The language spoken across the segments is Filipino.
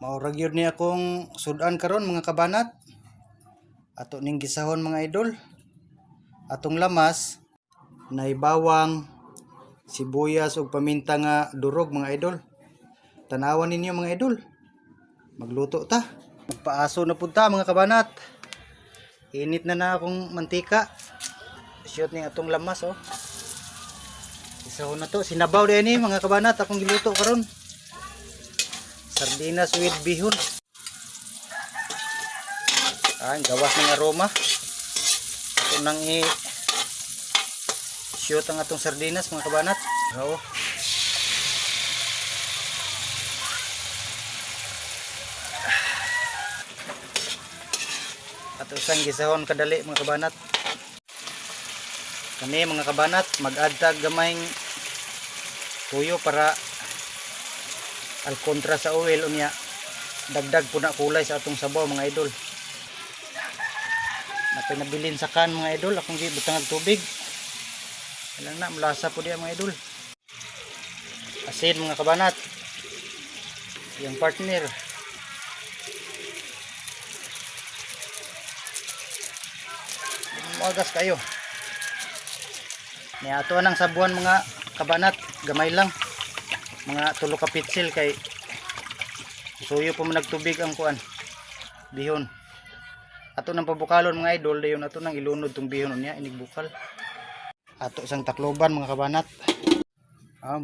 Maurag yun niya akong sudan karon mga kabanat. Ato ning gisahon mga idol. Atong lamas na bawang, sibuyas ug paminta nga durog mga idol. Tanawan ninyo mga idol. Magluto ta. Magpaaso na pud ta mga kabanat. Init na akong mantika. Shoot ning atong lamas oh. Isahon na to. Sinabaw din ni mga kabanat akong giluto karon. Sardinas with bihon. Gawas ng aroma. Ito nang i-shoot ang atong sardinas mga kabanat. Oo. At usang gisahon kadali mga kabanat. Kani mga kabanat mag-add tag gamayng tuyo para al kontra sa oil unya dagdag po na kulay sa atong sabaw mga idol. Napay nabilin sa kan mga idol akong gibutang og tubig. Kailan na malasa po diya mga idol. Asin mga kabanat. Yung partner. Magas kayo. Ni ato nang sabuan mga kabanat, gamay lang. Mga 3 ka pitsil kay suyo pa man nagtubig ang kuan. Bihon. Ato nang pabukalon mga idol, dayon ato nang ilunod tong bihon niya inig bukal. Ato sang takloban mga kabanat.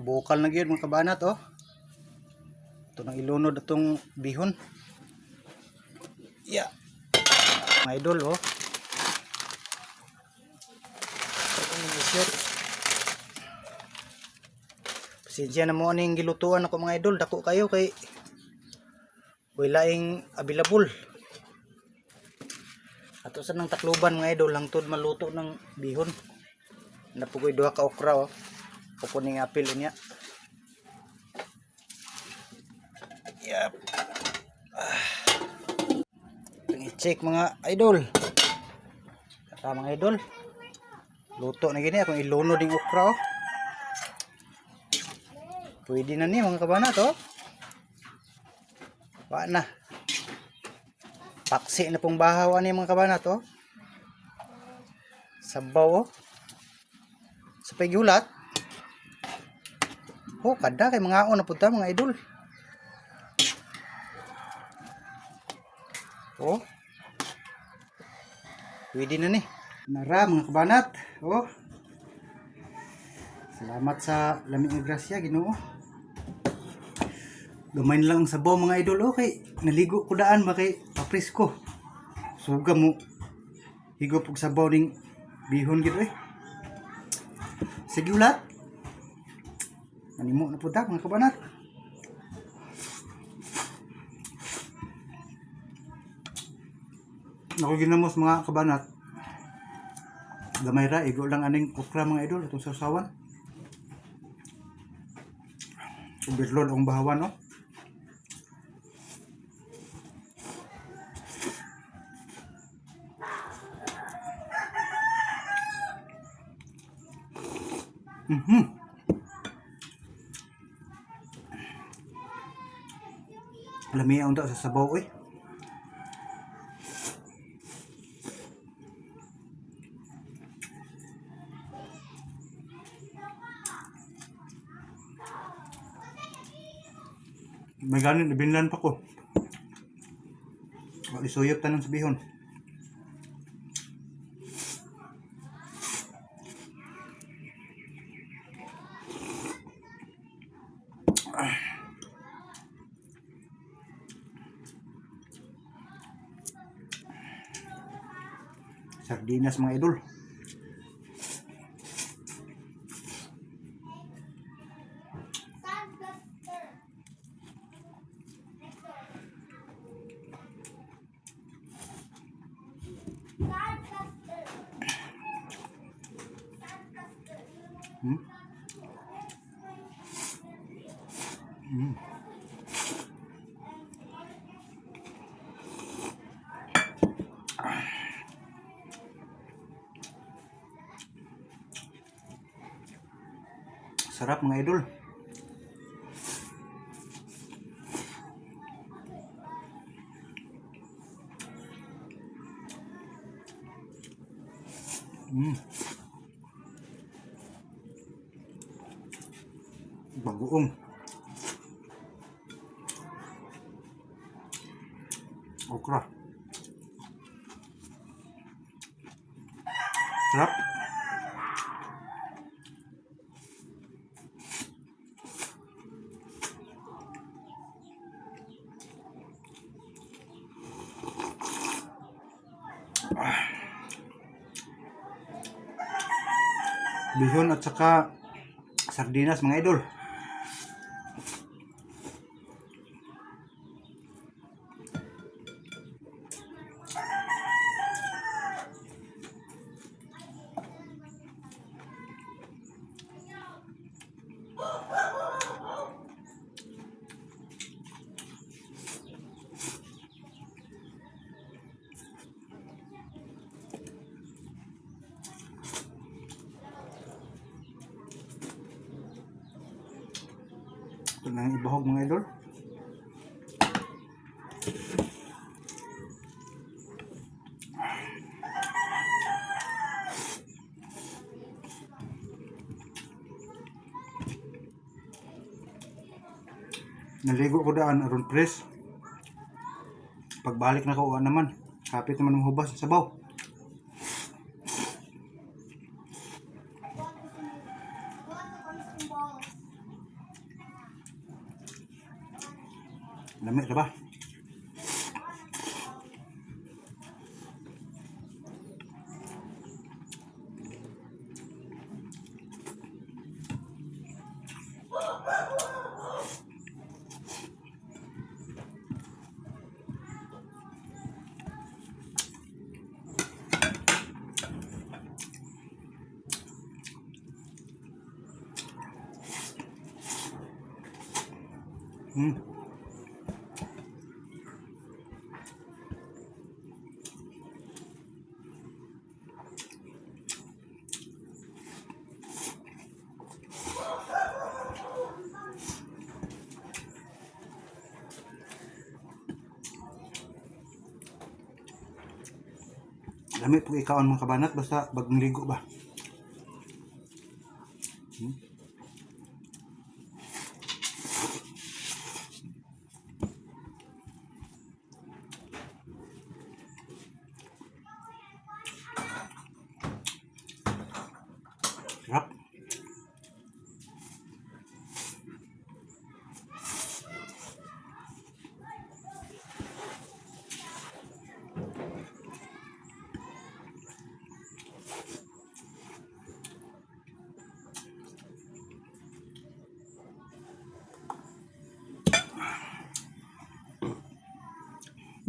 Bukal na gyud mga kabanat oh. Ato nang ilunod atong bihon. Yeah. Mga idol oh. Pasensya na mo aning gilutuan ako mga idol, dako kayo kay wala ing available. Ato sa nang takluban mga idol, hangtod maluto ng bihon. Napugoy 2 ka okra oh. Kukuning apil unya. Yep. I-check mga idol. Mga idol. Luto na gini akong ilunod ding okra oh. Pwede na ni mga kabanat oh. Wa na. Paksi na pong bahaw ani mga kabanat oh. Sabaw oh. Sa paygulat. Oh, kada kay mga na punta mga idol. Oh. Pwede na ni. Nara mga kabanat oh. Salamat sa lamig nga grasya Ginoo. Gamay lang ang sabaw mga idol okay. Naligo ko daan ba kay papresko. Suga mo higop og sabaw ning bihon gid eh. Sige ulat. Animo na pud ta mga kabanat. Ako ginamos mga kabanat. Gamay ra igo lang aning okra mga idol atong sausawan. Overload ang bahawan no. Lami ang sa sabaw eh. May ganin ibinlan pa ko. Isuyop tanang sa bihon. Sardinas mga idol. Sarap mga idol. Mm. Bagoong. Okra. Sarap. Bihon at saka sardinas mga idol. Ito na yung ibahog mga idol. Naligo ko daan aron press. Pagbalik na ko naman. Kapit naman mahubas sa sabaw. Lamig na ba? Lamig po ikaw ang mga kabanat basta bagong ligo ba. Sarap.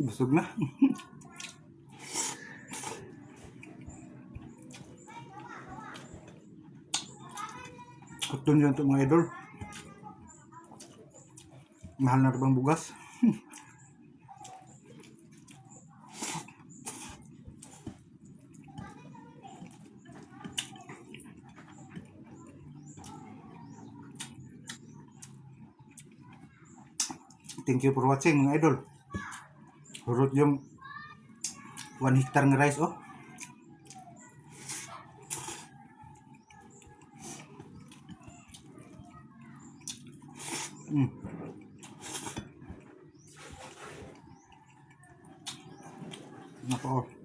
Busog na. Kuton dyan ito mga idol. Mahal na rin bang bugas? Thank you for watching mga idol. Hurot yung 1 hectare ng rice oh. Nako.